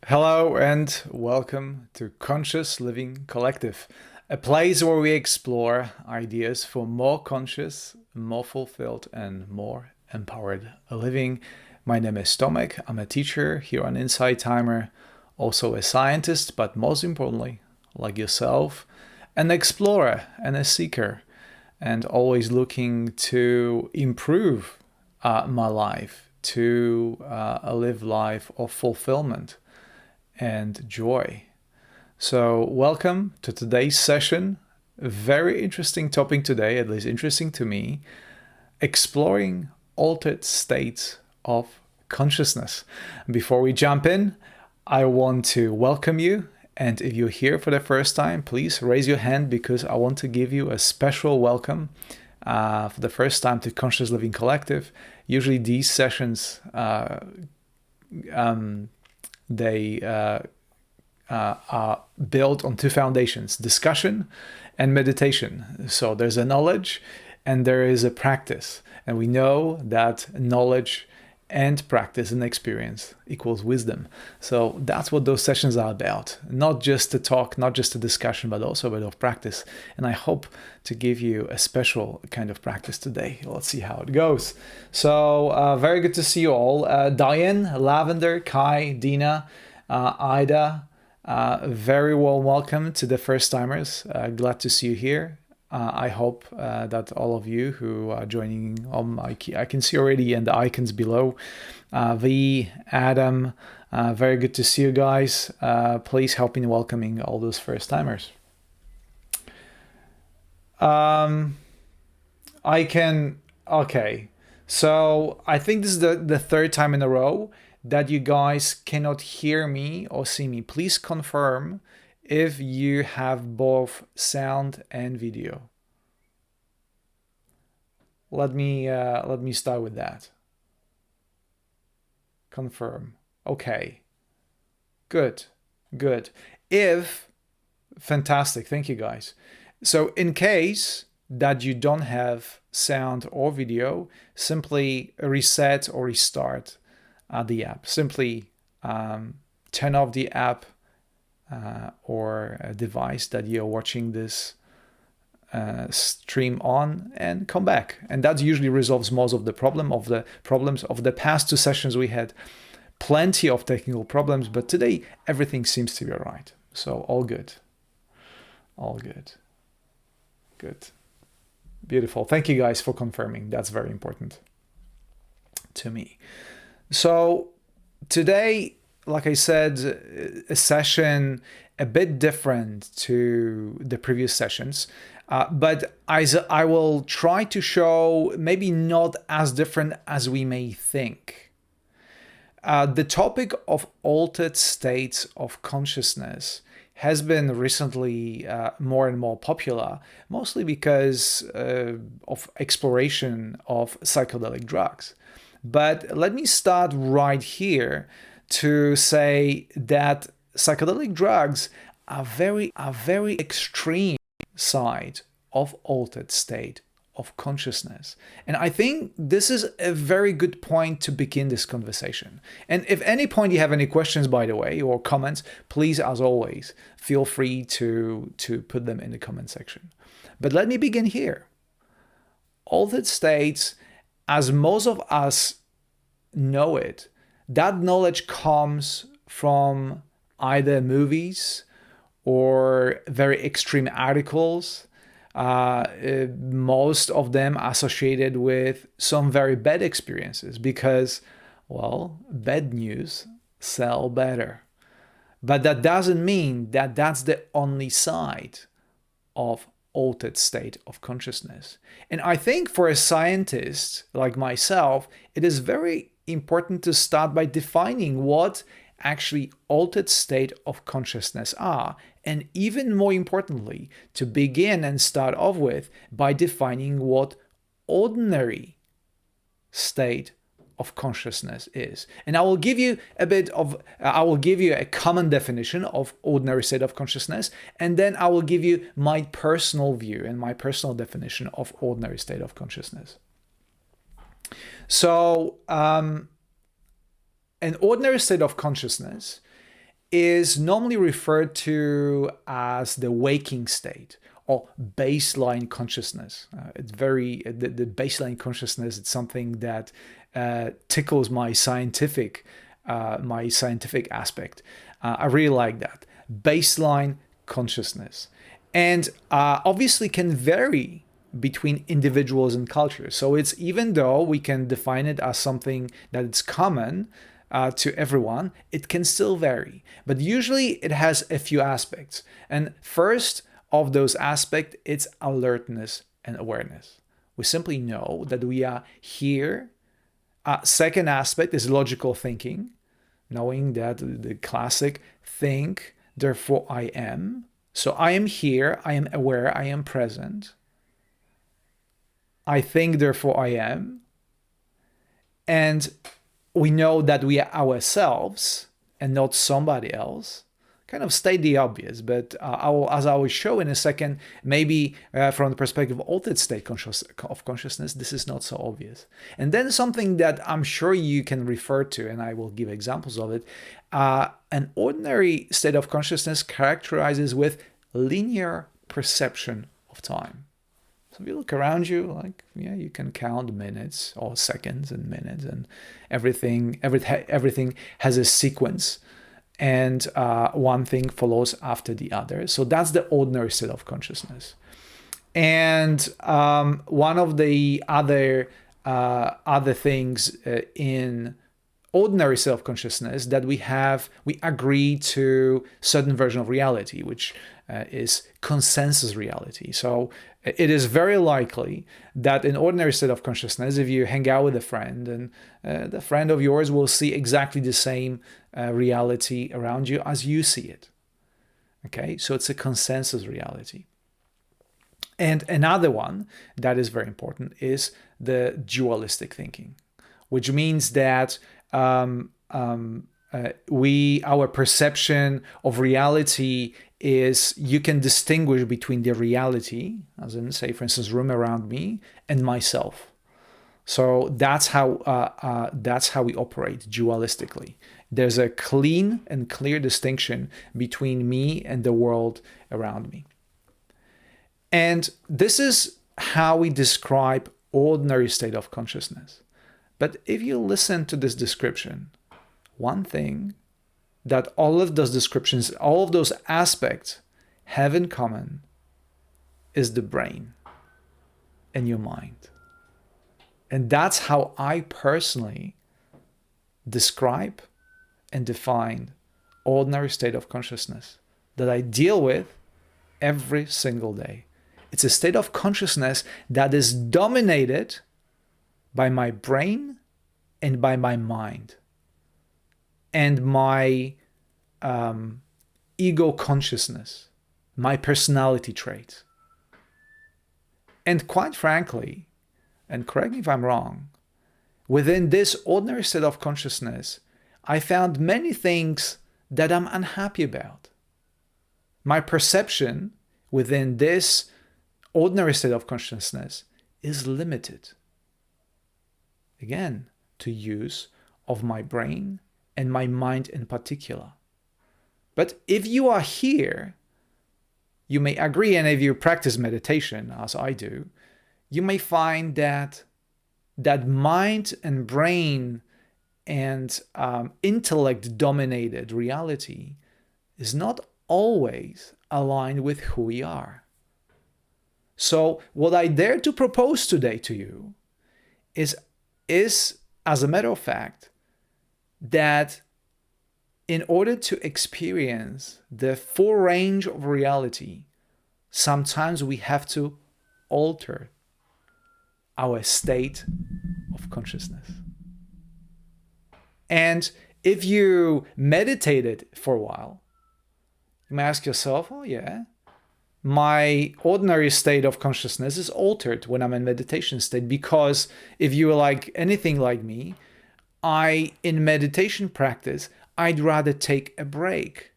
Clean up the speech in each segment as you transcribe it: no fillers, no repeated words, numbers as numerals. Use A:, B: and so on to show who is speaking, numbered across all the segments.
A: Hello and welcome to Conscious Living Collective, a place where we explore ideas for more conscious, more fulfilled, and more empowered living. My name is Tomek. I'm a teacher here on Insight Timer, also a scientist, but most importantly, like yourself, an explorer and a seeker, and always looking to improve my life, to live life of fulfillment and joy. So welcome to today's session. A very interesting topic today, at least interesting to me, exploring altered states of consciousness. Before we jump in, I want to welcome you. And if you're here for the first time, please raise your hand because I want to give you a special welcome for the first time to Conscious Living Collective. Usually these sessions they are built on two foundations: discussion and meditation. So there's a knowledge and there is a practice. And we know that knowledge and practice and experience equals wisdom. So that's what those sessions are about. Not just a talk, not just a discussion, but also a bit of practice. And I hope to give you a special kind of practice today. Let's see how it goes. So very good to see you all. Diane, Lavender, Kai, Dina, Ida, very warm welcome to the first timers. Glad to see you here. I hope that all of you who are joining I can see already and the icons below. V, Adam, very good to see you guys. Please help in welcoming all those first timers. Okay. So I think this is the third time in a row that you guys cannot hear me or see me. Please confirm if you have both sound and video. Let me start with that. Confirm. Okay. Good. Fantastic. Thank you guys. So in case that you don't have sound or video, simply reset or restart the app. Simply turn off the app or a device that you're watching this stream on and come back. And that usually resolves most of the problems of the past two sessions. We had plenty of technical problems, but today everything seems to be all right. So all good. Good. Beautiful. Thank you guys for confirming. That's very important to me. So today, like I said, a session a bit different to the previous sessions, but I will try to show maybe not as different as we may think. The topic of altered states of consciousness has been recently more and more popular, mostly because of exploration of psychedelic drugs. But let me start right here to say that psychedelic drugs are very extreme side of altered state of consciousness. And I think this is a very good point to begin this conversation. And if any point you have any questions, by the way, or comments, please, as always, feel free to put them in the comment section. But let me begin here. Altered states, as most of us know it, that knowledge comes from either movies or very extreme articles, most of them associated with some very bad experiences because, well, bad news sell better. But that doesn't mean that that's the only side of altered state of consciousness. And I think for a scientist like myself, it is very important to start by defining what actually altered state of consciousness are, and even more importantly, to begin and start off with by defining what ordinary state of consciousness is. And I will give you a common definition of ordinary state of consciousness, and then I will give you my personal view and my personal definition of ordinary state of consciousness. So, an ordinary state of consciousness is normally referred to as the waking state or baseline consciousness. The baseline consciousness. It's something that tickles my scientific aspect. I really like that baseline consciousness, and obviously can vary between individuals and cultures. So it's, even though we can define it as something that it's common to everyone, it can still vary. But usually it has a few aspects. And first of those aspects, it's alertness and awareness. We simply know that we are here. Second aspect is logical thinking, knowing that the classic think, therefore I am. So I am here, I am aware, I am present. I think, therefore I am. And we know that we are ourselves and not somebody else. Kind of state the obvious, but as I will show in a second, maybe from the perspective of altered state of consciousness, this is not so obvious. And then something that I'm sure you can refer to, and I will give examples of it, an ordinary state of consciousness characterizes with linear perception of time. So if you look around you, you can count minutes or seconds and minutes, and everything has a sequence, and one thing follows after the other. So that's the ordinary state of consciousness. And one of the other things in ordinary self-consciousness that we agree to certain version of reality, which is consensus reality. So it is very likely that in ordinary state of consciousness, if you hang out with a friend, and the friend of yours will see exactly the same reality around you as you see it. Okay, so it's a consensus reality. And another one that is very important is the dualistic thinking, which means that our perception of reality is, you can distinguish between the reality, as in, say, for instance, room around me, and myself. So that's how we operate dualistically. There's a clean and clear distinction between me and the world around me. And this is how we describe ordinary state of consciousness. But if you listen to this description, one thing that all of those descriptions, all of those aspects have in common is the brain and your mind. And that's how I personally describe and define ordinary state of consciousness that I deal with every single day. It's a state of consciousness that is dominated by my brain and by my mind and my ego consciousness, my personality traits. And quite frankly, and correct me if I'm wrong, within this ordinary state of consciousness, I found many things that I'm unhappy about. My perception within this ordinary state of consciousness is limited. Again, to use of my brain and my mind in particular. But if you are here, you may agree, and if you practice meditation, as I do, you may find that mind and brain and intellect-dominated reality is not always aligned with who we are. So what I dare to propose today to you is as a matter of fact, that in order to experience the full range of reality, sometimes we have to alter our state of consciousness. And if you meditated for a while, you may ask yourself, oh yeah, my ordinary state of consciousness is altered when I'm in meditation state, because if you are like anything like me, in meditation practice, I'd rather take a break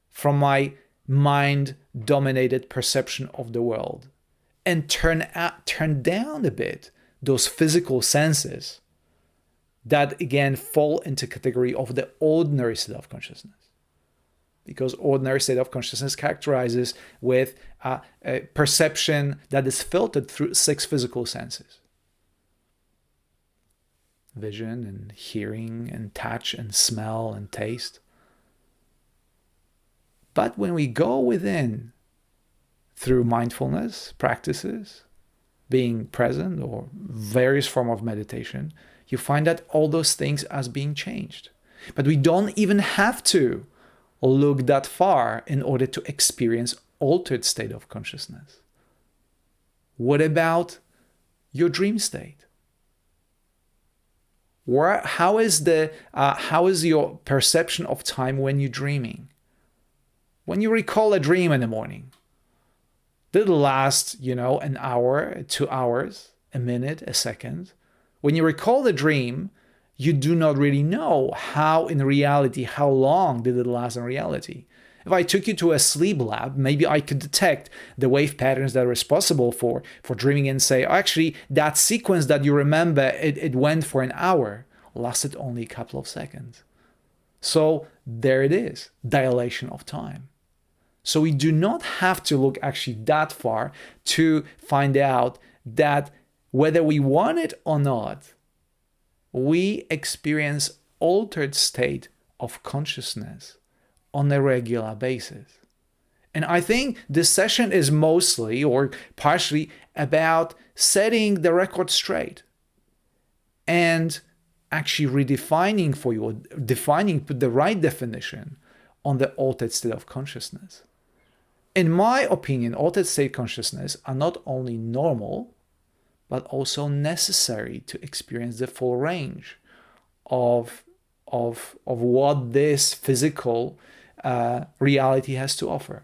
A: from my mind-dominated perception of the world and turn down a bit those physical senses that again fall into category of the ordinary state of consciousness. because ordinary state of consciousness characterizes with a perception that is filtered through 6 physical senses: vision and hearing and touch and smell and taste. But when we go within through mindfulness practices, being present, or various form of meditation, you find that all those things as being changed. But we don't even have to look that far in order to experience altered state of consciousness. What about your dream state? How is your perception of time when you're dreaming? When you recall a dream in the morning, did it last, an hour, 2 hours, a minute, a second? When you recall the dream, you do not really know how long did it last in reality. If I took you to a sleep lab, maybe I could detect the wave patterns that are responsible for dreaming and say, actually, that sequence that you remember, it went for an hour, lasted only a couple of seconds. So there it is, dilation of time. So we do not have to look actually that far to find out that whether we want it or not, we experience altered state of consciousness on a regular basis. And I think this session is mostly or partially about setting the record straight and actually redefining for you, or put the right definition on the altered state of consciousness. In my opinion, altered state consciousness are not only normal, but also necessary to experience the full range of what this physical reality has to offer.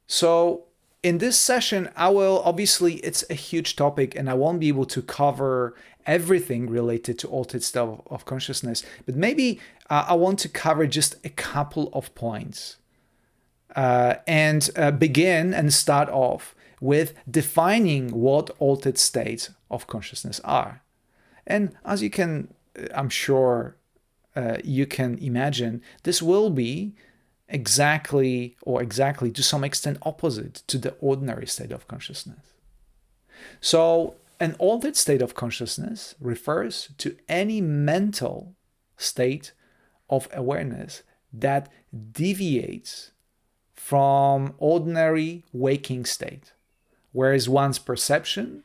A: So in this session, it's a huge topic and I won't be able to cover everything related to altered state of consciousness, but maybe I want to cover just a couple of points and begin and start off with defining what altered states of consciousness are. And as you can, I'm sure you can imagine, this will be exactly to some extent opposite to the ordinary state of consciousness. So an altered state of consciousness refers to any mental state of awareness that deviates from ordinary waking state, whereas one's perception,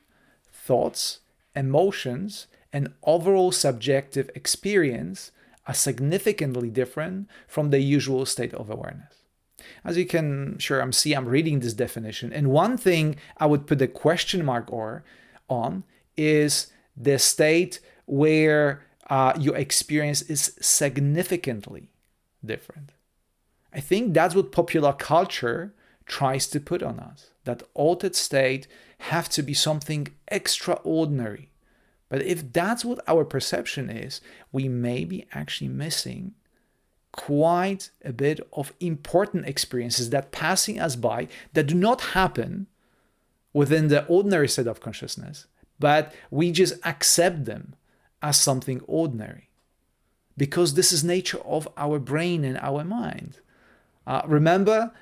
A: thoughts, emotions, and overall subjective experience are significantly different from the usual state of awareness. As you can see, I'm reading this definition, and one thing I would put a question mark on is the state where your experience is significantly different. I think that's what popular culture tries to put on us, that altered state have to be something extraordinary. But if that's what our perception is, we may be actually missing quite a bit of important experiences that passing us by, that do not happen within the ordinary state of consciousness, but we just accept them as something ordinary because this is nature of our brain and our mind. Remember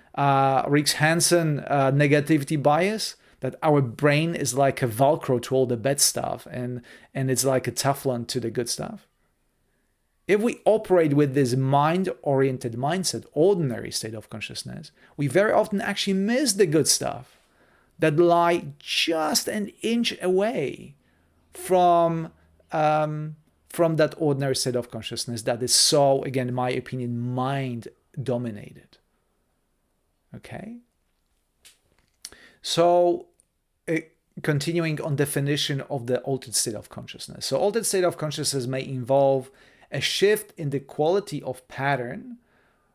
A: Rick Hansen negativity bias? That our brain is like a Velcro to all the bad stuff and it's like a Teflon to the good stuff. If we operate with this mind-oriented mindset, ordinary state of consciousness, we very often actually miss the good stuff that lie just an inch away from that ordinary state of consciousness that is so, again, in my opinion, mind-dominated. Okay? So, continuing on definition of the altered state of consciousness. So, altered state of consciousness may involve a shift in the quality of pattern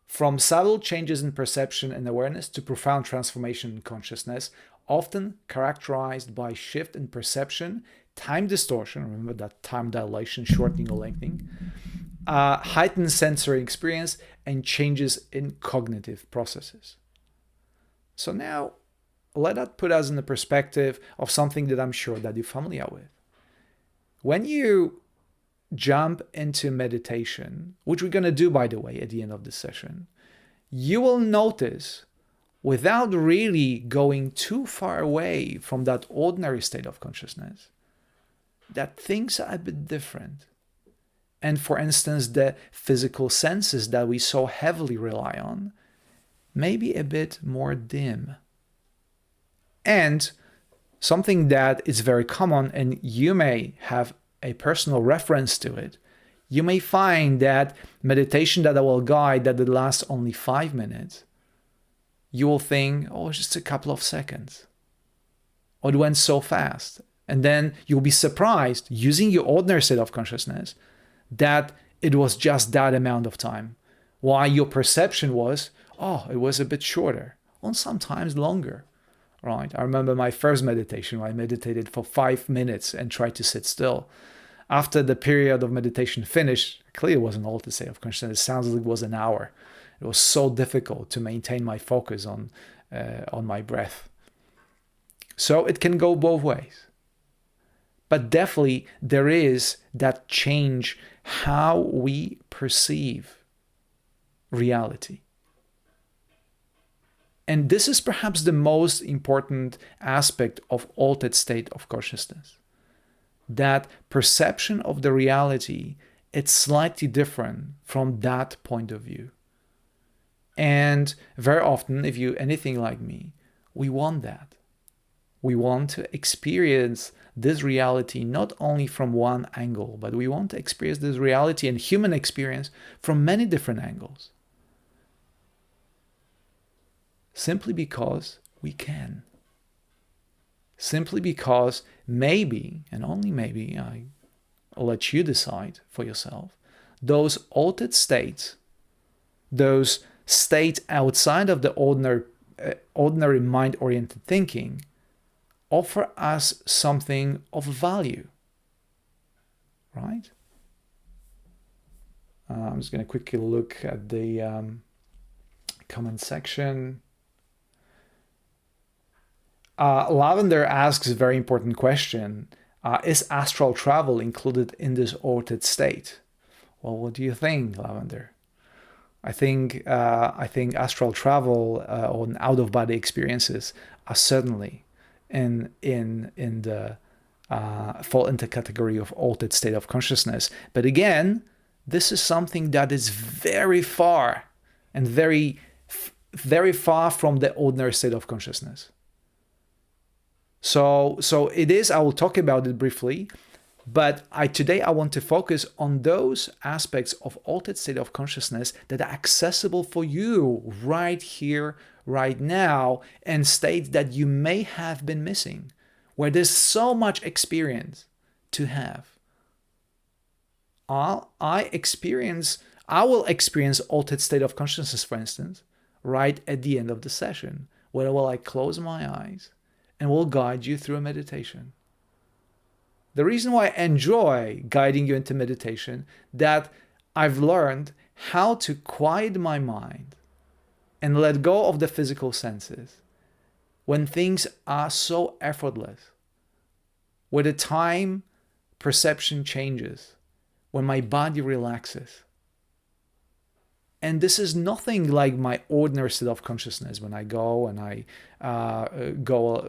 A: from subtle changes in perception and awareness to profound transformation in consciousness, often characterized by shift in perception, time distortion, remember that time dilation, shortening or lengthening, heightened sensory experience, and changes in cognitive processes. So now, let that put us in the perspective of something that I'm sure that you're familiar with. when you jump into meditation, which we're going to do, by the way, at the end of the session, you will notice, without really going too far away from that ordinary state of consciousness, that things are a bit different. And for instance, the physical senses that we so heavily rely on may be a bit more dim. And something that is very common, and you may have a personal reference to it, you may find that meditation that I will guide that it lasts only 5 minutes, you will think, oh, it's just a couple of seconds. Or it went so fast. And then you'll be surprised, using your ordinary state of consciousness, that it was just that amount of time. Why your perception was, oh, it was a bit shorter, or sometimes longer. Right? I remember my first meditation where I meditated for 5 minutes and tried to sit still. After the period of meditation finished, clearly it wasn't altered state of consciousness. It sounds like it was an hour. It was so difficult to maintain my focus on my breath. So it can go both ways. But definitely there is that change how we perceive reality. And this is perhaps the most important aspect of altered state of consciousness. That perception of the reality, it's slightly different from that point of view. And very often, if you're anything like me, we want that. We want to experience this reality not only from one angle, but we want to experience this reality and human experience from many different angles. Simply because we can. Simply because maybe, and only maybe, I'll let you decide for yourself, those altered states, those states outside of the ordinary mind-oriented thinking, offer us something of value, right? I'm just going to quickly look at the comment section. Lavender asks a very important question. Is astral travel included in this altered state? Well, what do you think, Lavender? I think astral travel or out-of-body experiences are certainly in the fall into category of altered state of consciousness. But again, this is something that is very far and very far from the ordinary state of consciousness. So it is, I will talk about it briefly, but today I want to focus on those aspects of altered state of consciousness that are accessible for you right here, right now, and states that you may have been missing, where there's so much experience to have. I will experience altered state of consciousness, for instance, right at the end of the session, where will I close my eyes and will guide you through a meditation. The reason why I enjoy guiding you into meditation, that I've learned how to quiet my mind and let go of the physical senses when things are so effortless, where the time perception changes, when my body relaxes. And this is nothing like my ordinary state of consciousness when I go and I go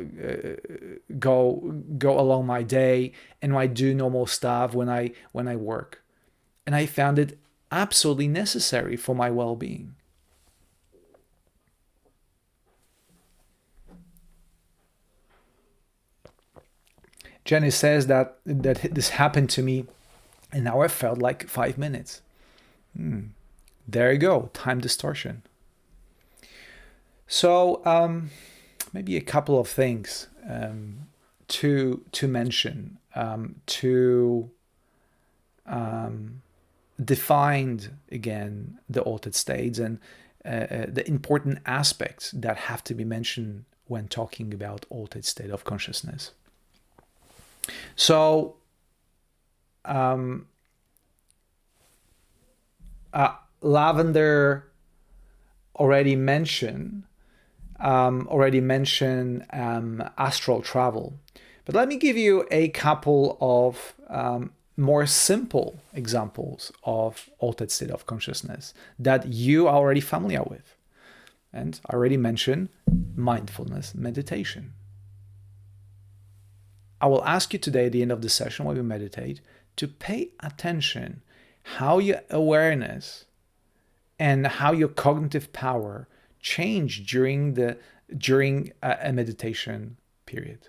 A: along my day and I do normal stuff when I work. And I found it absolutely necessary for my well-being. Jenny says that this happened to me and now I felt like 5 minutes. There you go, time distortion. So maybe a couple of things to mention, to define again the altered states and the important aspects that have to be mentioned when talking about altered state of consciousness. So Lavender already mentioned astral travel, but let me give you a couple of more simple examples of altered state of consciousness that you are already familiar with. And I already mentioned mindfulness meditation. I will ask you today at the end of the session when we meditate to pay attention how your awareness and how your cognitive power change during a meditation period.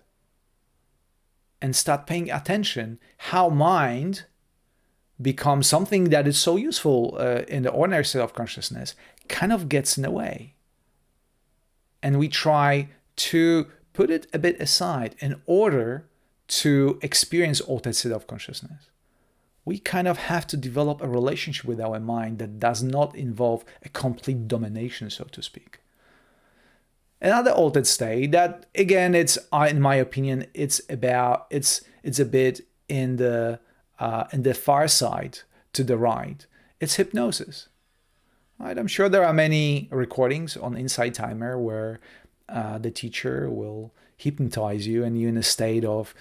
A: And start paying attention how mind becomes something that is so useful in the ordinary state of consciousness, kind of gets in the way. And we try to put it a bit aside in order to experience altered state of consciousness. We kind of have to develop a relationship with our mind that does not involve a complete domination, so to speak. Another altered state that, again, it's in my opinion, it's a bit in the far side to the right. It's hypnosis. Right? I'm sure there are many recordings on Insight Timer where the teacher will hypnotize you and you're in a state of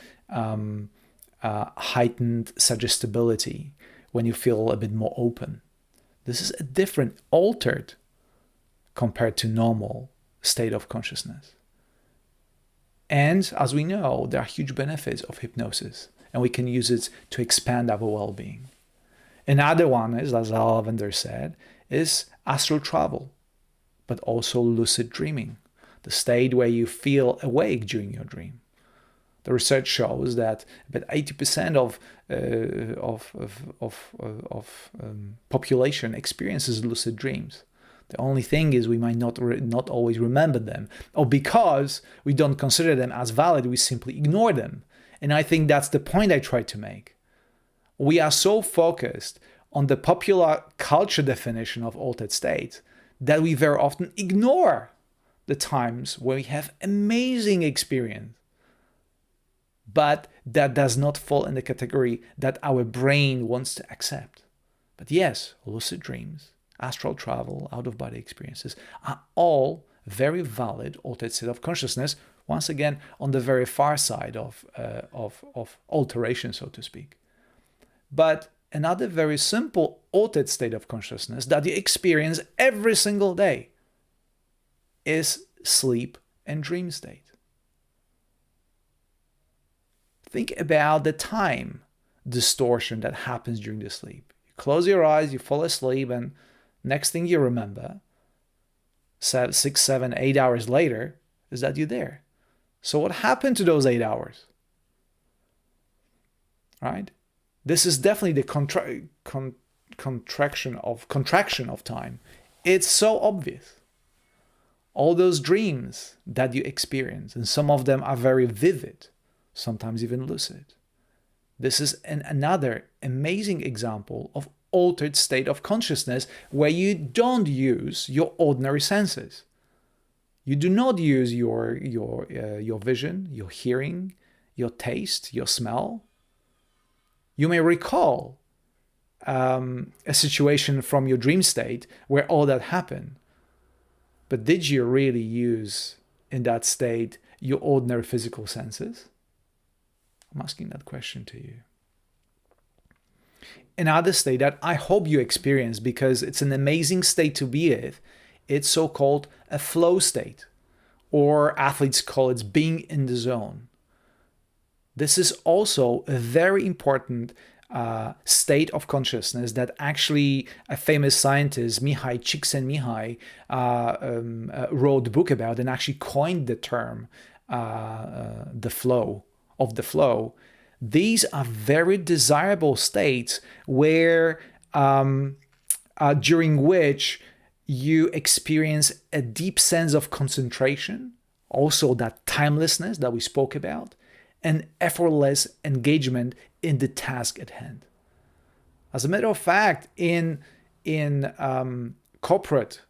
A: heightened suggestibility when you feel a bit more open. This is a different, altered compared to normal state of consciousness. And as we know, there are huge benefits of hypnosis, and we can use it to expand our well-being. Another one is, as Lavender said, is astral travel, but also lucid dreaming, the state where you feel awake during your dream. The research shows that about 80% of population experiences lucid dreams. The only thing is we might not always remember them, or because we don't consider them as valid, we simply ignore them. And I think that's the point I try to make. We are so focused on the popular culture definition of altered state that we very often ignore the times where we have amazing experience. But that does not fall in the category that our brain wants to accept. But yes, lucid dreams, astral travel, out-of-body experiences are all very valid altered state of consciousness, once again, on the very far side of alteration, so to speak. But another very simple altered state of consciousness that you experience every single day is sleep and dream state. Think about the time distortion that happens during the sleep. You close your eyes, you fall asleep, and next thing you remember, 6, 7, 8 hours later, is that you're there. So what happened to those 8 hours? Right? This is definitely the contraction of time. It's so obvious. All those dreams that you experience, and some of them are very vivid, sometimes even lucid. This is another amazing example of altered state of consciousness where you don't use your ordinary senses. You do not use your vision, your hearing, your taste, your smell. You may recall a situation from your dream state where all that happened. But did you really use in that state your ordinary physical senses? I'm asking that question to you. Another state that I hope you experience, because it's an amazing state to be in, it's so-called a flow state, or athletes call it being in the zone. This is also a very important state of consciousness that actually a famous scientist, Mihai Csikszentmihalyi, wrote a book about and actually coined the term the flow. These are very desirable states where during which you experience a deep sense of concentration, also that timelessness that we spoke about, and effortless engagement in the task at hand. As a matter of fact, in corporate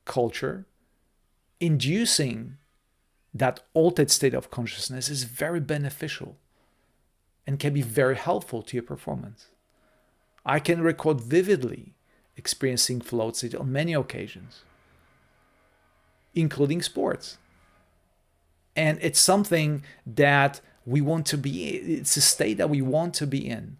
A: culture, inducing that altered state of consciousness is very beneficial and can be very helpful to your performance. I can record vividly experiencing flow state on many occasions, including sports. And it's something that we want to be. It's a state that we want to be in.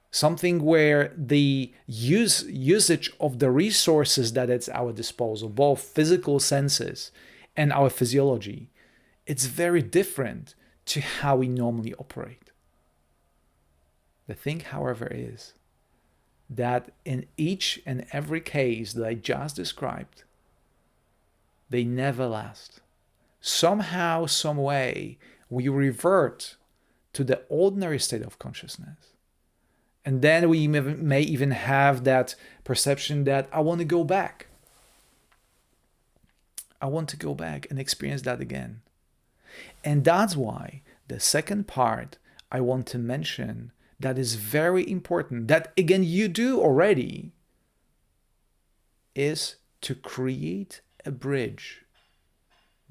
A: Something where the usage of the resources that it's at our disposal, both physical senses and our physiology, it's very different to how we normally operate. The thing, however, is that in each and every case that I just described, they never last. Somehow, some way, we revert to the ordinary state of consciousness. And then we may even have that perception that I want to go back. I want to go back and experience that again. And that's why the second part I want to mention that is very important, that again you do already, is to create a bridge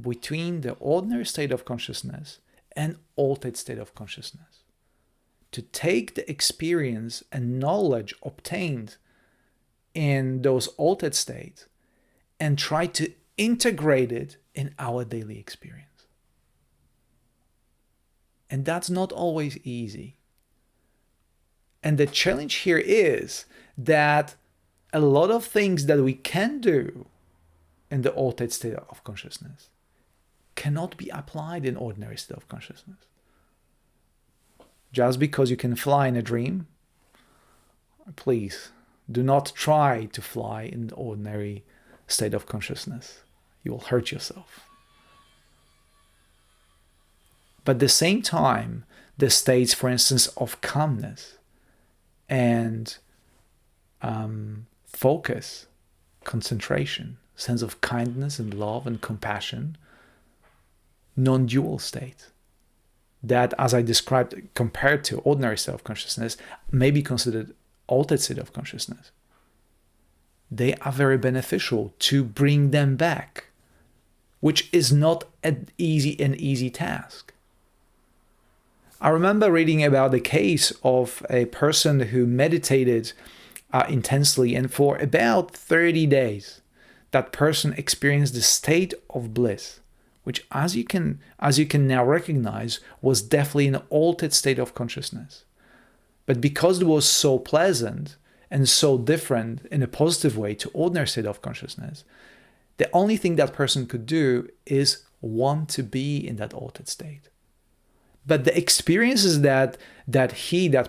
A: between the ordinary state of consciousness and altered state of consciousness. To take the experience and knowledge obtained in those altered states and try to integrate it in our daily experience. And that's not always easy. And the challenge here is that a lot of things that we can do in the altered state of consciousness cannot be applied in ordinary state of consciousness. Just because you can fly in a dream, please do not try to fly in the ordinary state of consciousness. You will hurt yourself. But at the same time, the states, for instance, of calmness and focus, concentration, sense of kindness and love and compassion, non-dual state, that, as I described, compared to ordinary state of consciousness, may be considered altered state of consciousness. They are very beneficial to bring them back, which is not an easy task. I remember reading about the case of a person who meditated intensely, and for about 30 days, that person experienced the state of bliss, which, as you can now recognize, was definitely an altered state of consciousness. But because it was so pleasant and so different in a positive way to ordinary state of consciousness, the only thing that person could do is want to be in that altered state. But the experiences that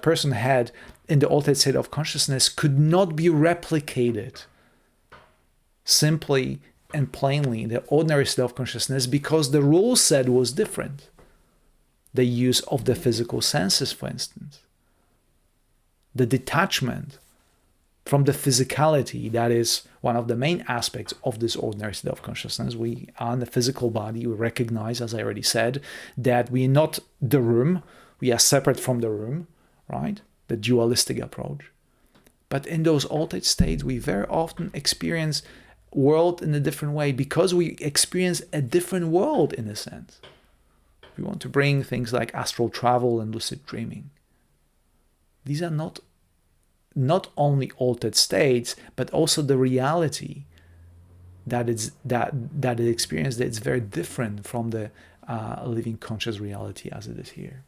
A: person had in the altered state of consciousness could not be replicated simply and plainly in the ordinary state of consciousness, because the rule set was different. The use of the physical senses, for instance. The detachment from the physicality, that is one of the main aspects of this ordinary state of consciousness. We are in the physical body. We recognize, as I already said, that we are not the room. We are separate from the room, right? The dualistic approach. But in those altered states, we very often experience world in a different way, because we experience a different world in a sense. We want to bring things like astral travel and lucid dreaming. These are not only altered states, but also the reality that it experiences, that it's very different from the living conscious reality as it is here.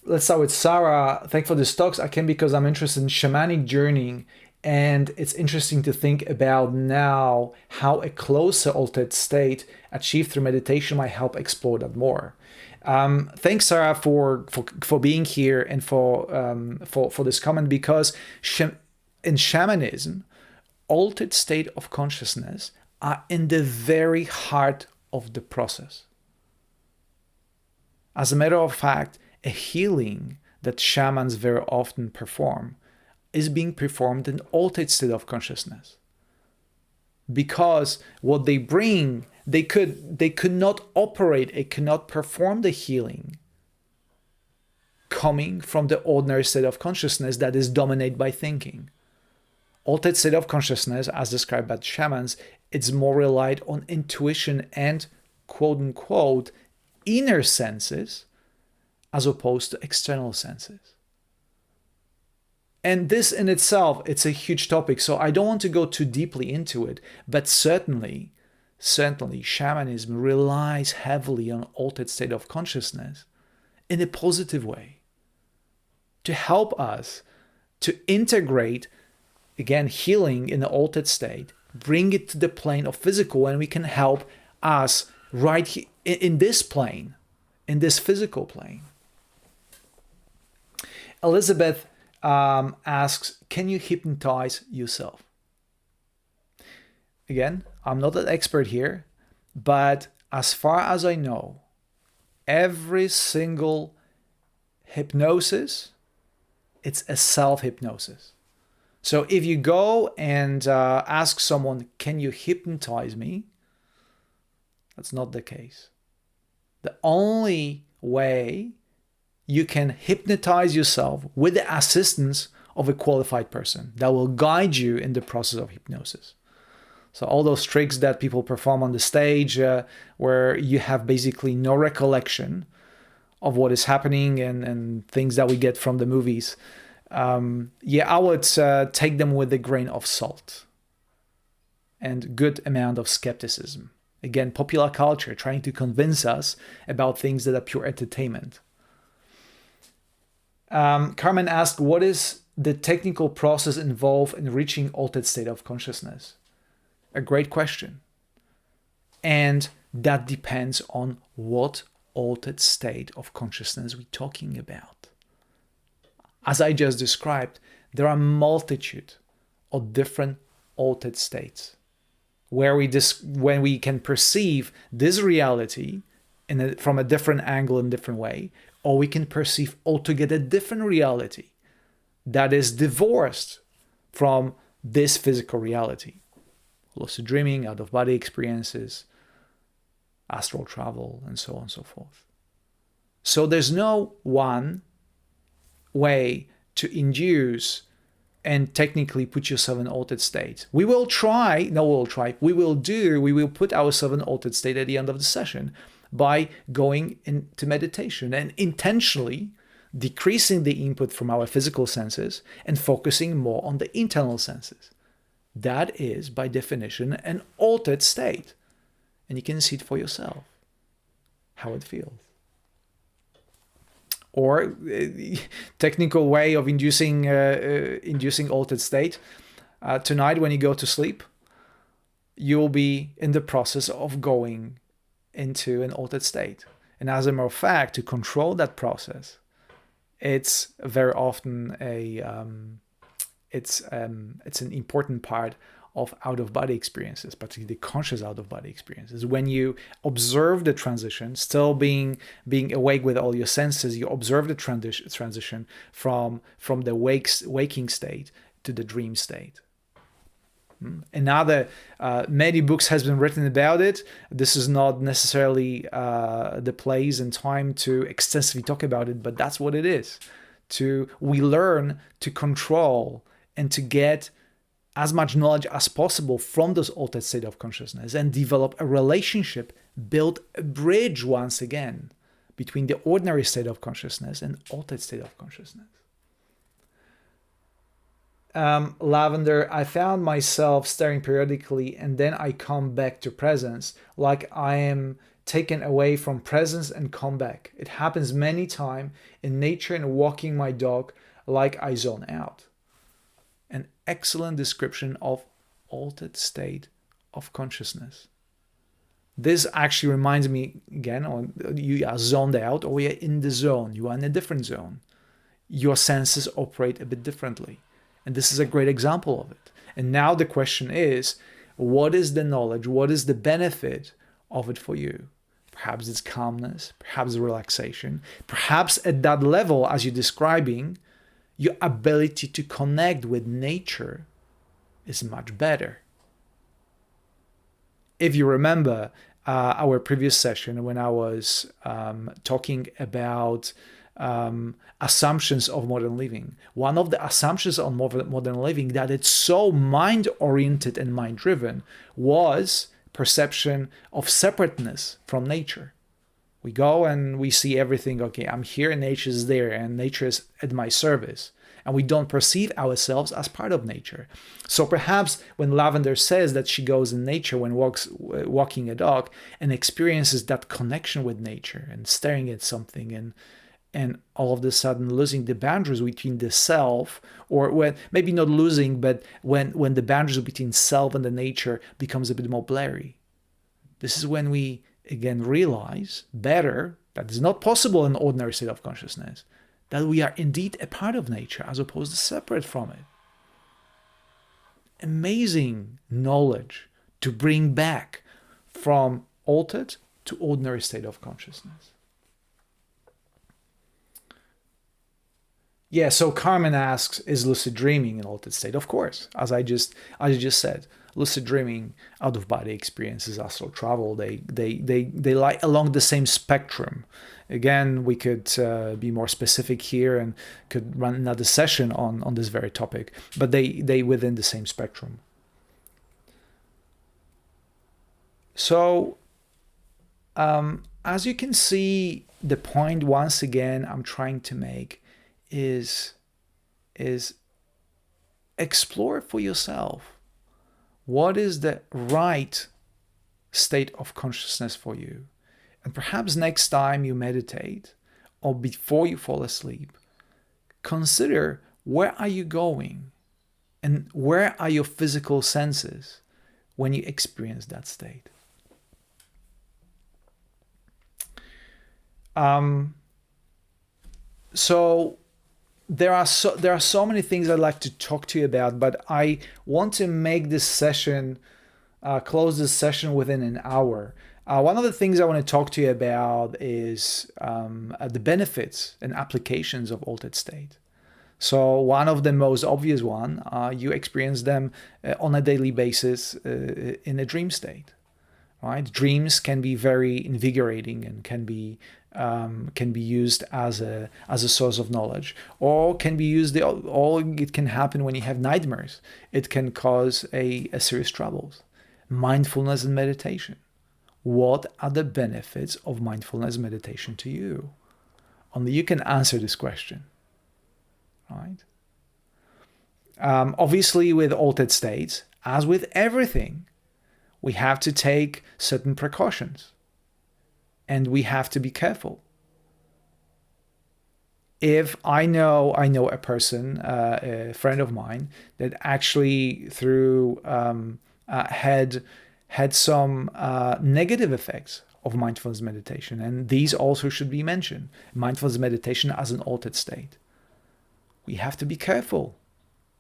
A: Let's start with Sarah. Thanks for this talks. I came because I'm interested in shamanic journeying, and it's interesting to think about now how a closer altered state achieved through meditation might help explore that more. Thanks, Sarah, for being here and for this comment, because in shamanism, altered state of consciousness are in the very heart of the process. As a matter of fact, a healing that shamans very often perform is being performed in altered state of consciousness. Because what they bring, they could not operate, it cannot perform the healing coming from the ordinary state of consciousness that is dominated by thinking. Altered state of consciousness, as described by shamans, it's more relied on intuition and quote-unquote inner senses as opposed to external senses. And this in itself, it's a huge topic, so I don't want to go too deeply into it, but certainly, shamanism relies heavily on altered state of consciousness in a positive way to help us to integrate, again, healing in the altered state, bring it to the plane of physical, and we can help us right in this plane, in this physical plane. Elizabeth asks, can you hypnotize yourself? Again, I'm not an expert here, but as far as I know, every single hypnosis, it's a self-hypnosis. So if you go and ask someone, can you hypnotize me? That's not the case. The only way you can hypnotize yourself with the assistance of a qualified person that will guide you in the process of hypnosis. So all those tricks that people perform on the stage where you have basically no recollection of what is happening and things that we get from the movies, I would take them with a grain of salt and good amount of skepticism. Again, popular culture trying to convince us about things that are pure entertainment. Carmen asked, what is the technical process involved in reaching altered state of consciousness? A great question. And that depends on what altered state of consciousness we're talking about. As I just described, there are a multitude of different altered states where when we can perceive this reality from a different angle in a different way, or we can perceive altogether different reality that is divorced from this physical reality. Lucid dreaming, out-of-body experiences, astral travel, and so on and so forth. So there's no one way to induce and technically put yourself in altered state. We will put ourselves in altered state at the end of the session by going into meditation and intentionally decreasing the input from our physical senses and focusing more on the internal senses. That is, by definition, an altered state. And you can see it for yourself, how it feels. Or technical way of inducing altered state. Tonight, when you go to sleep, you'll be in the process of going into an altered state. And as a matter of fact, to control that process, it's very often it's an important part of out-of-body experiences, particularly conscious out-of-body experiences. When you observe the transition, still being awake with all your senses, you observe the transition from the waking state to the dream state. Another, many books has been written about it. This is not necessarily the place and time to extensively talk about it, but that's what it is. We learn to control and to get as much knowledge as possible from those altered state of consciousness and develop a relationship, build a bridge once again between the ordinary state of consciousness and altered state of consciousness. Lavender, I found myself staring periodically and then I come back to presence, like I am taken away from presence and come back. It happens many times in nature and walking my dog, like I zone out. An excellent description of altered state of consciousness. This actually reminds me again, you are zoned out or you're in the zone. You are in a different zone. Your senses operate a bit differently. And this is a great example of it. And now the question is, what is the knowledge? What is the benefit of it for you? Perhaps it's calmness, perhaps relaxation, perhaps at that level, as you're describing, your ability to connect with nature is much better. If you remember our previous session when I was talking about assumptions of modern living, one of the assumptions on modern living that it's so mind-oriented and mind-driven was perception of separateness from nature. We go and we see everything, okay, I'm here and nature is there and nature is at my service. and we don't perceive ourselves as part of nature. So perhaps when Lavender says that she goes in nature when walking a dog and experiences that connection with nature and staring at something and all of a sudden losing the boundaries between the self, or when maybe not losing, but when the boundaries between self and the nature becomes a bit more blurry. This is when we again realize better that it's not possible in an ordinary state of consciousness, that we are indeed a part of nature as opposed to separate from it. Amazing knowledge to bring back from altered to ordinary state of consciousness. Yeah, so Carmen asks, is lucid dreaming an altered state? Of course, as I just said, lucid dreaming, out of body experiences, astral travel, they lie along the same spectrum. Again, we could be more specific here and could run another session on this very topic, but they within the same spectrum. So, as you can see, the point once again I'm trying to make is explore for yourself what is the right state of consciousness for you. And perhaps next time you meditate or before you fall asleep, consider where are you going and where are your physical senses when you experience that state. So there are so many things I'd like to talk to you about, but I want to make this session, close this session within an hour. One of the things I want to talk to you about is the benefits and applications of altered state. So one of the most obvious one, you experience them on a daily basis in a dream state, right? Dreams can be very invigorating and can be used as a source of knowledge, or can be used, or it can happen when you have nightmares. It can cause a serious troubles. Mindfulness and meditation. What are the benefits of mindfulness meditation to you? Only you can answer this question, right? Obviously, with altered states, as with everything, we have to take certain precautions. And we have to be careful. If I know a person, a friend of mine, that actually through had some negative effects of mindfulness meditation, and these also should be mentioned. Mindfulness meditation as an altered state. We have to be careful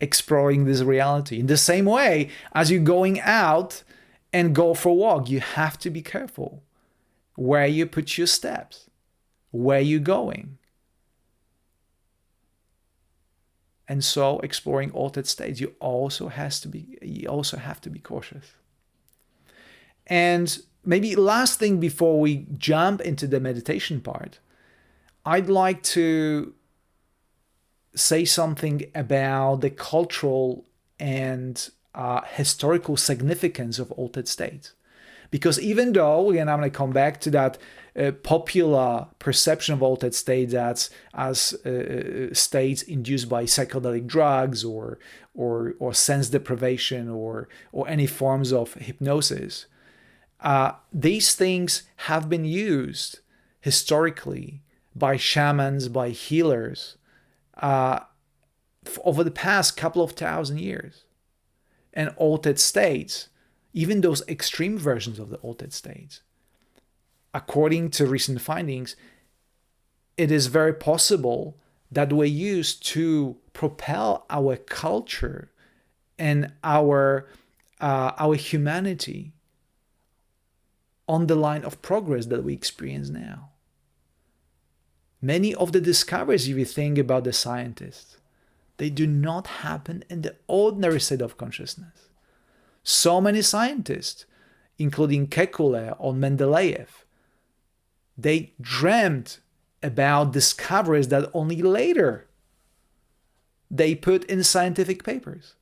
A: exploring this reality. In the same way as you're going out and go for a walk, you have to be careful where you put your steps, where you're going. And so exploring altered states, you also have to be cautious. And maybe last thing before we jump into the meditation part, I'd like to say something about the cultural and historical significance of altered states. Because even though, again, I'm going to come back to that popular perception of altered states as states induced by psychedelic drugs or sense deprivation or any forms of hypnosis, these things have been used historically by shamans, by healers, over the past couple of thousand years. And altered states, even those extreme versions of the altered states, according to recent findings, it is very possible that we're used to propel our culture and our humanity on the line of progress that we experience now. Many of the discoveries, if you think about the scientists, they do not happen in the ordinary state of consciousness. So many scientists, including Kekulé or Mendeleev, they dreamt about discoveries that only later they put in scientific papers.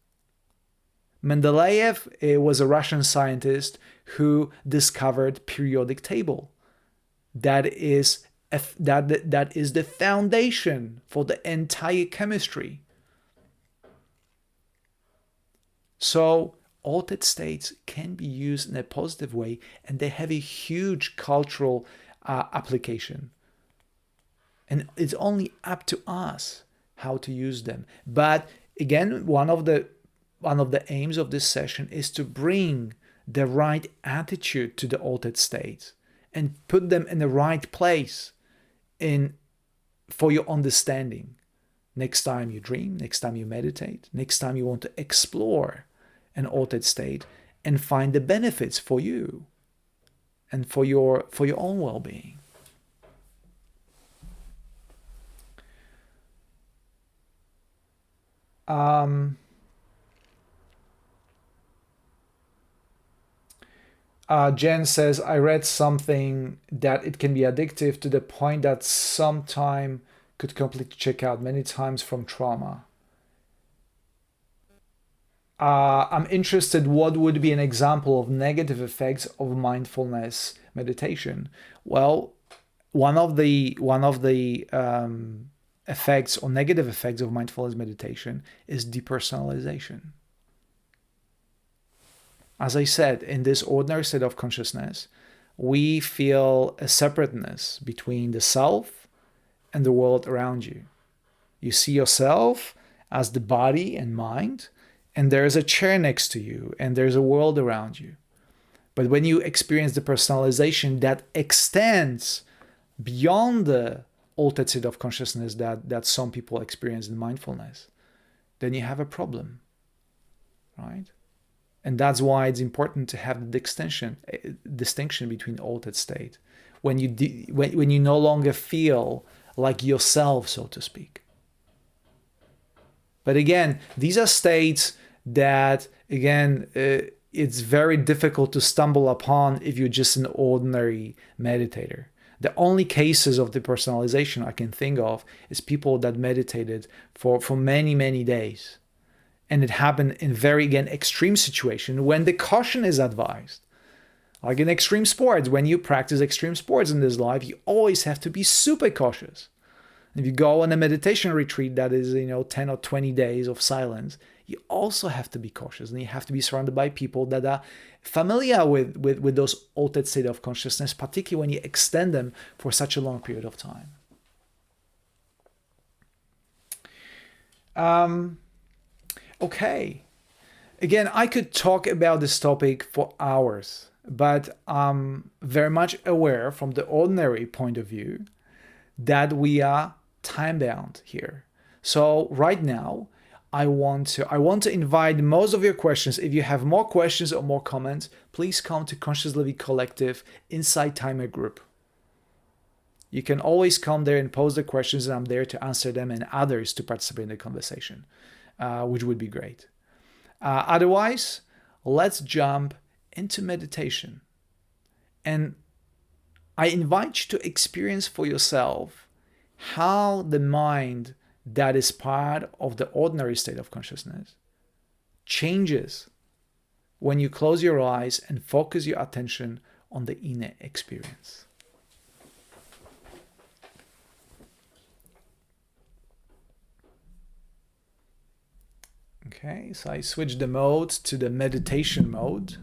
A: Mendeleev was a Russian scientist who discovered periodic table. That is the foundation for the entire chemistry So altered states can be used in a positive way, and they have a huge cultural application. And it's only up to us how to use them. But again, one of the aims of this session is to bring the right attitude to the altered states and put them in the right place for your understanding. Next time you dream, next time you meditate, next time you want to explore an altered state and find the benefits for you and for your own well-being. Jen says, I read something that it can be addictive to the point that sometime could completely check out many times from trauma. I'm interested, what would be an example of negative effects of mindfulness meditation? Well, one of the effects or negative effects of mindfulness meditation is depersonalization. As I said, in this ordinary state of consciousness, we feel a separateness between the self and the world around you. You see yourself as the body and mind, and there's a chair next to you, and there's a world around you. But when you experience the personalization that extends beyond the altered state of consciousness that some people experience in mindfulness, then you have a problem, right? And that's why it's important to have the distinction between altered state, when you no longer feel like yourself, so to speak. But again, these are states that, again, it's very difficult to stumble upon if you're just an ordinary meditator. The only cases of depersonalization I can think of is people that meditated for many, many days. And it happened in very, again, extreme situation when the caution is advised. Like in extreme sports, when you practice extreme sports in this life, you always have to be super cautious. If you go on a meditation retreat that is, 10 or 20 days of silence, you also have to be cautious, and you have to be surrounded by people that are familiar with those altered state of consciousness, particularly when you extend them for such a long period of time. Okay. Again, I could talk about this topic for hours, but I'm very much aware from the ordinary point of view that we are time-bound here. So right now, I want to invite most of your questions. If you have more questions or more comments, please come to Conscious Living Collective Inside Timer group. You can always come there and pose the questions, and I'm there to answer them and others to participate in the conversation, which would be great. Otherwise, let's jump into meditation. And I invite you to experience for yourself how the mind that is part of the ordinary state of consciousness changes when you close your eyes and focus your attention on the inner experience. Okay, so I switch the mode to the meditation mode.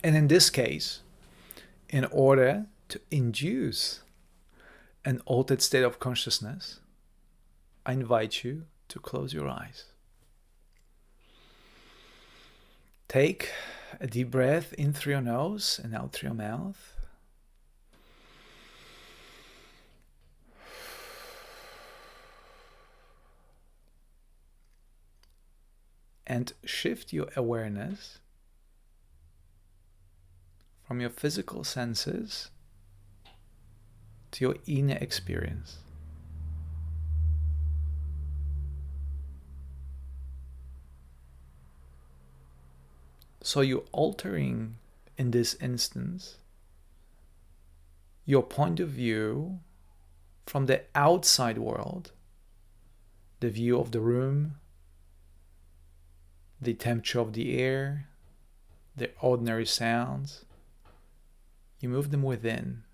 A: And in this case, in order to induce an altered state of consciousness, I invite you to close your eyes. Take a deep breath in through your nose and out through your mouth. And shift your awareness from your physical senses to your inner experience. So you're altering, in this instance, your point of view from the outside world, the view of the room, the temperature of the air, the ordinary sounds, you move them within.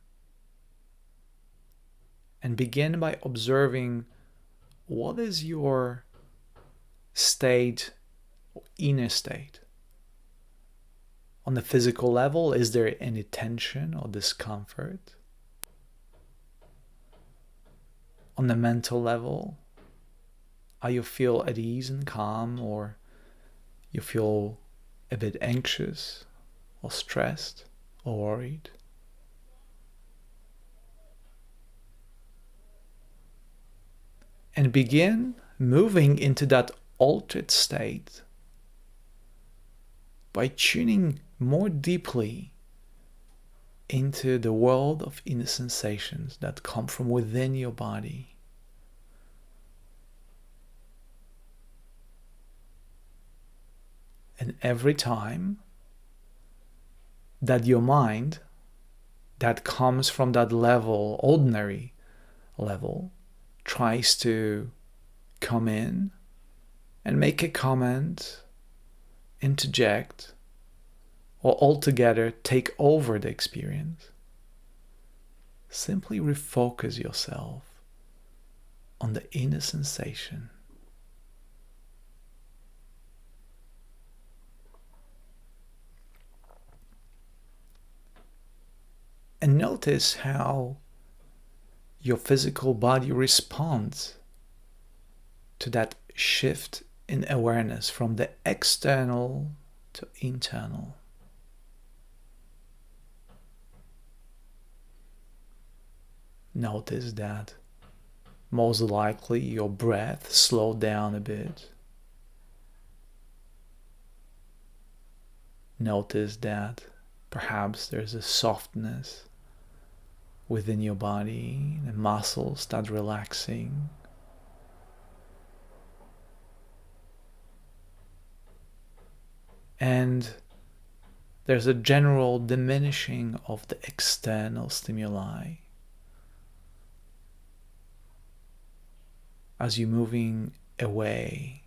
A: And begin by observing what is your state, inner state. On the physical level, is there any tension or discomfort? On the mental level, are you feel at ease and calm, or you feel a bit anxious or stressed or worried? And begin moving into that altered state by tuning more deeply into the world of inner sensations that come from within your body. And every time that your mind that comes from that level, ordinary level, tries to come in and make a comment, interject, or altogether take over the experience, simply refocus yourself on the inner sensation. And notice how your physical body responds to that shift in awareness from the external to internal. Notice that most likely your breath slowed down a bit. Notice that perhaps there's a softness within your body, the muscles start relaxing. And there's a general diminishing of the external stimuli as you're moving away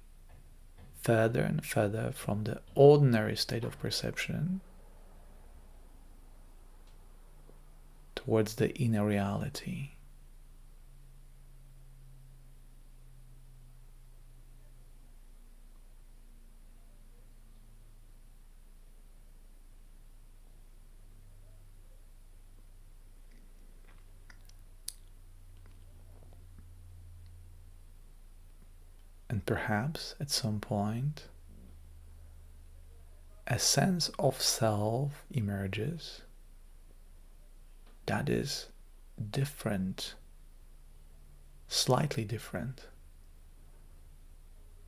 A: further and further from the ordinary state of perception towards the inner reality. And perhaps at some point a sense of self emerges that is different, slightly different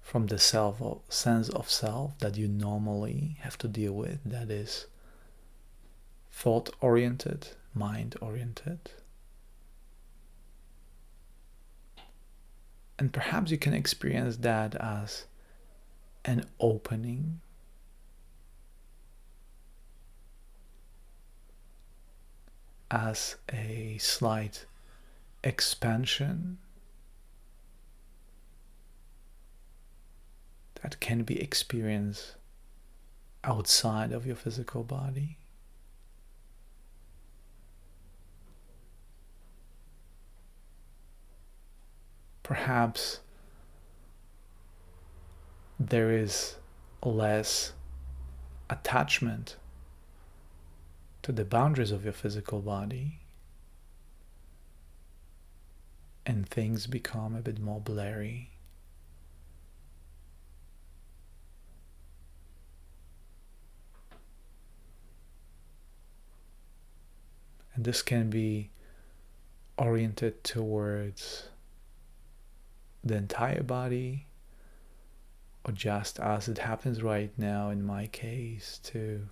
A: from the sense of self that you normally have to deal with, that is thought-oriented, mind-oriented. And perhaps you can experience that as an opening, as a slight expansion that can be experienced outside of your physical body. Perhaps there is less attachment to the boundaries of your physical body, and things become a bit more blurry. And this can be oriented towards the entire body, or just as it happens right now in my case, to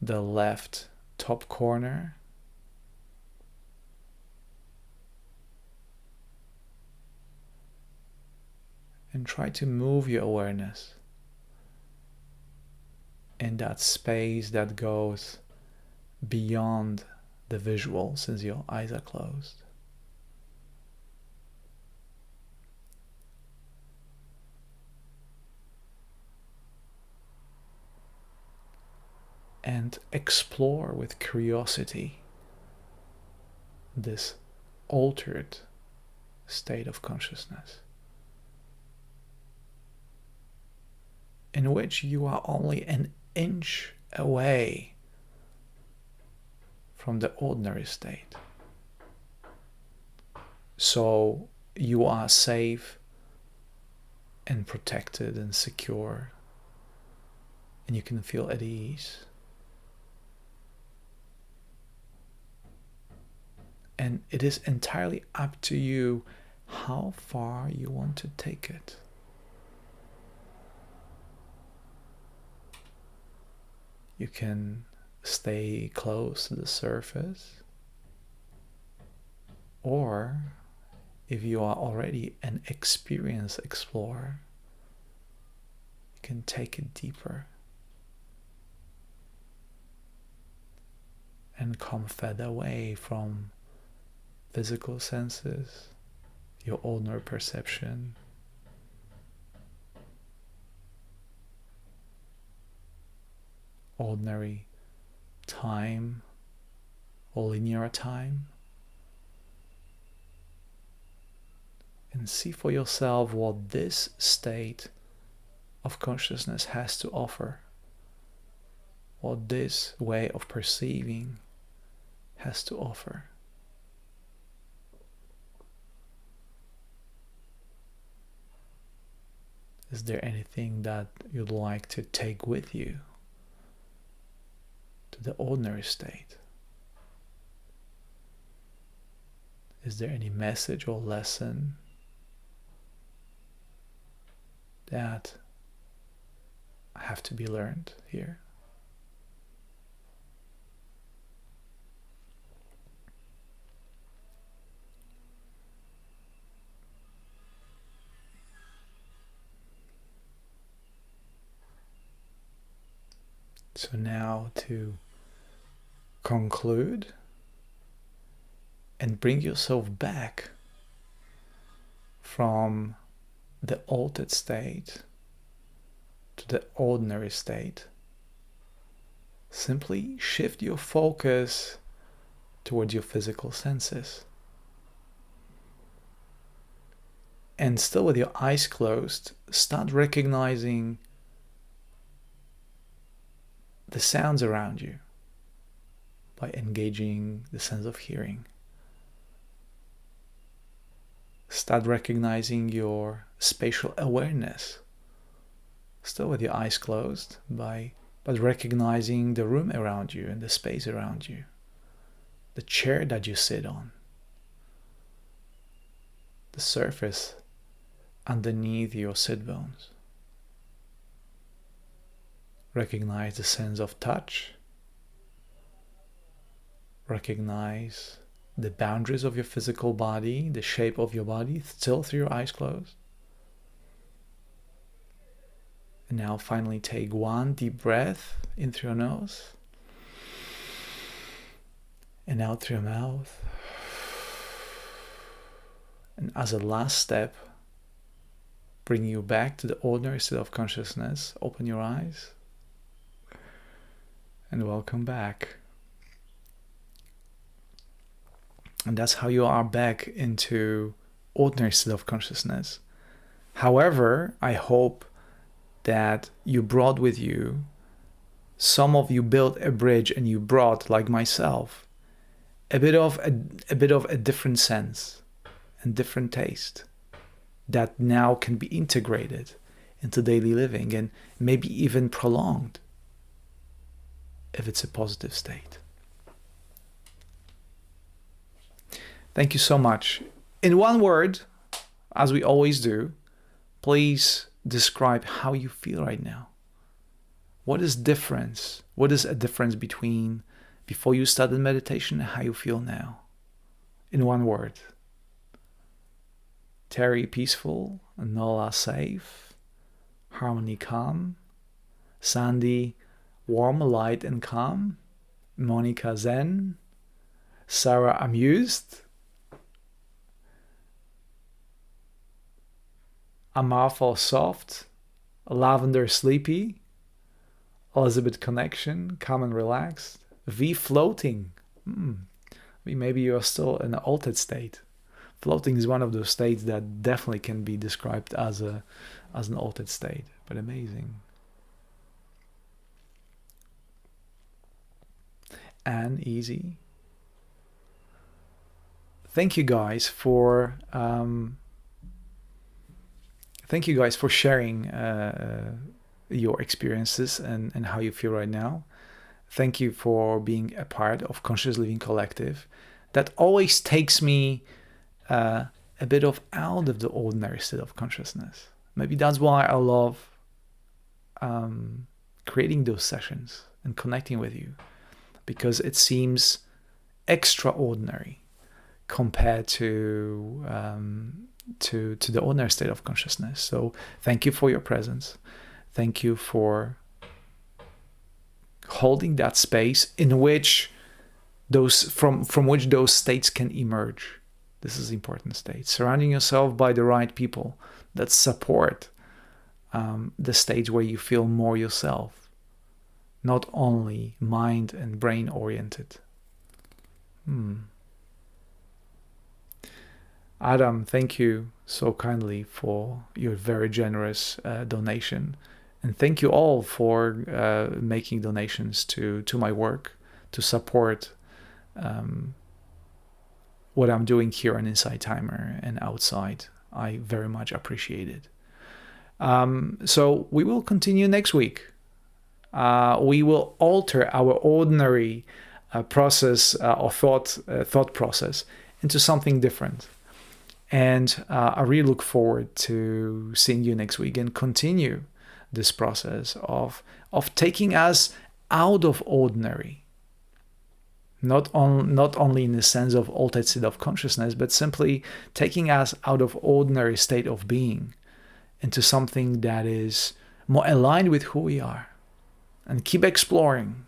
A: the left top corner. And try to move your awareness in that space that goes beyond the visual, since your eyes are closed. and explore with curiosity this altered state of consciousness, in which you are only an inch away from the ordinary state. So you are safe and protected and secure, and you can feel at ease. And it is entirely up to you how far you want to take it. You can stay close to the surface, or if you are already an experienced explorer, you can take it deeper and come further away from physical senses, your ordinary perception, ordinary time or linear time, and see for yourself what this state of consciousness has to offer, what this way of perceiving has to offer. Is there anything that you'd like to take with you to the ordinary state? Is there any message or lesson that have to be learned here? So now to conclude and bring yourself back from the altered state to the ordinary state, simply shift your focus towards your physical senses. And still with your eyes closed, start recognizing the sounds around you by engaging the sense of hearing. Start recognizing your spatial awareness, still with your eyes closed, but recognizing the room around you and the space around you, the chair that you sit on, the surface underneath your sit bones. Recognize the sense of touch. Recognize the boundaries of your physical body, the shape of your body, still through your eyes closed. And now finally take one deep breath in through your nose and out through your mouth. And as a last step, bring you back to the ordinary state of consciousness. Open your eyes and welcome back. And that's how you are back into ordinary state of consciousness. However, I hope that you brought with you, some of you built a bridge and you brought, like myself, a bit of a different sense and different taste that now can be integrated into daily living and maybe even prolonged if it's a positive state. Thank you so much. In one word, as we always do, please describe how you feel right now. What is difference? What is a difference between before you started meditation and how you feel now? In one word. Terry, peaceful. Nola, safe. Harmony, calm. Sandy, warm, light, and calm. Monica, zen. Sarah, amused. Amarful, soft. Lavender, sleepy. Elizabeth connection, calm and relaxed. V floating. Maybe you are still in an altered state. Floating is one of those states that definitely can be described as an altered state, but amazing. And easy. Thank you guys for sharing your experiences and how you feel right now. Thank you for being a part of Conscious Living Collective. That always takes me a bit out of the ordinary state of consciousness. Maybe that's why I love creating those sessions and connecting with you, because it seems extraordinary compared to the ordinary state of consciousness. So thank you for your presence. Thank you for holding that space in which from which those states can emerge. This is an important state. Surrounding yourself by the right people that support the stage where you feel more yourself, not only mind and brain oriented. Adam, thank you so kindly for your very generous donation. And thank you all for making donations to my work, to support what I'm doing here on Inside Timer and outside. I very much appreciate it. So we will continue next week. We will alter our ordinary process or thought process into something different. And I really look forward to seeing you next week and continue this process of taking us out of ordinary. Not only in the sense of altered state of consciousness, but simply taking us out of ordinary state of being into something that is more aligned with who we are. And keep exploring.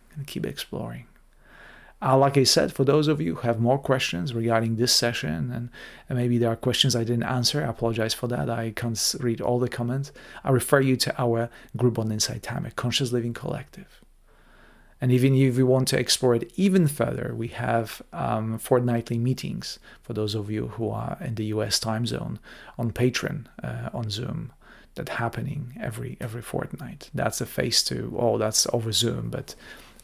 A: Like I said, for those of you who have more questions regarding this session, and maybe there are questions I didn't answer, I apologize for that. I can't read all the comments. I refer you to our group on Inside Timer, Conscious Living Collective. And even if you want to explore it even further, we have fortnightly meetings for those of you who are in the US time zone on Patron, on Zoom, that happening every fortnight. That's a phase 2. That's over Zoom, but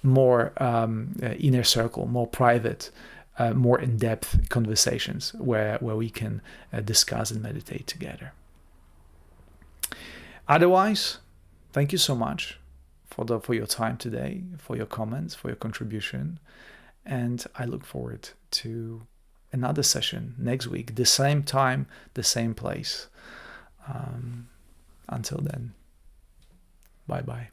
A: more inner circle, more private, more in-depth conversations where we can discuss and meditate together. Otherwise, thank you so much for your time today, for your comments, for your contribution, and I look forward to another session next week, the same time, the same place. Until then, bye-bye.